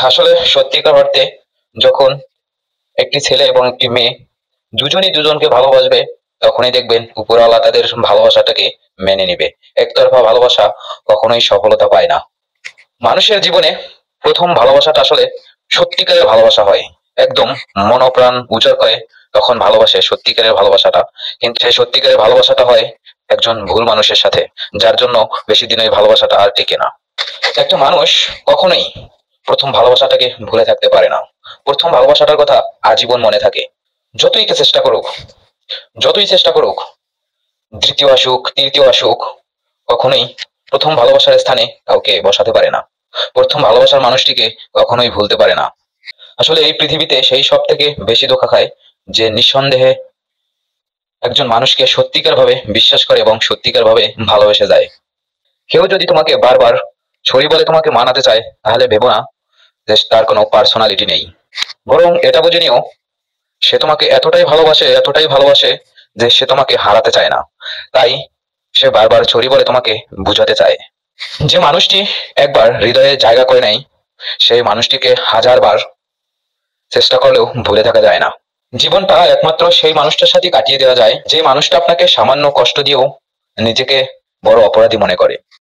আসলে সত্যিকার অর্থে যখন একটি ছেলে এবং একটি মেয়ে দুজনই দুজনকে ভালোবাসবে, তখনই দেখবেন উপরওয়ালা তাদের ভালোবাসাটাকে মেনে নিবে। একতরফা ভালোবাসা কখনোই সফলতা পায় না। মানুষের জীবনে প্রথম ভালোবাসাটা আসলে সত্যিকারের ভালোবাসা হয়, একদম মনপ্রাণ উজাড় করে তখন ভালোবাসে সত্যিকারের ভালোবাসাটা। কিন্তু সেই সত্যিকারের ভালোবাসাটা হয় একজন ভুল মানুষের সাথে, যার জন্য বেশি দিন ওই ভালোবাসাটা আর টিকে না। একটা মানুষ কখনোই প্রথম ভালোবাসাটাকে ভুলে থাকতে পারে না। প্রথম ভালোবাসাটার কথা আজীবন মনে থাকে। যতই চেষ্টা করুক, যতই চেষ্টা করুক, দ্বিতীয় আসুক তৃতীয় আসুক, কখনোই প্রথম ভালোবাসার স্থানে কাউকে বসাতে পারে না। প্রথম ভালোবাসার মানুষটিকে কখনোই ভুলতে পারে না। আসলে এই পৃথিবীতে সেই সব থেকে বেশি ধোঁকা খায় যে নিঃসন্দেহে একজন মানুষকে সত্যিকার ভাবে বিশ্বাস করে এবং সত্যিকার ভাবে ভালোবেসে যায়। কেউ যদি তোমাকে বারবার ছড়ি বলে তোমাকে মানাতে চায়, তাহলে ভেবো না যে তার কোনো পার্সোনালিটি নেই। বরং এটা বুঝে নিও, সে তোমাকে এতটাই ভালোবাসে, এতটাই ভালোবাসে যে সে তোমাকে হারাতে চায় না। তাই সে বারবার ছড়ি বলে তোমাকে বুঝাতে চায়। যে মানুষটি একবার হৃদয়ে জায়গা করে নেয়, সেই মানুষটিকে হাজারবার চেষ্টা করলেও ভুলে থাকা যায় না। জীবনটা একমাত্র সেই মানুষটার সাথে কাটিয়ে দেওয়া যায় যে মানুষটা আপনাকে সামান্য কষ্ট দিয়েও নিজেকে বড় অপরাধী মনে করে।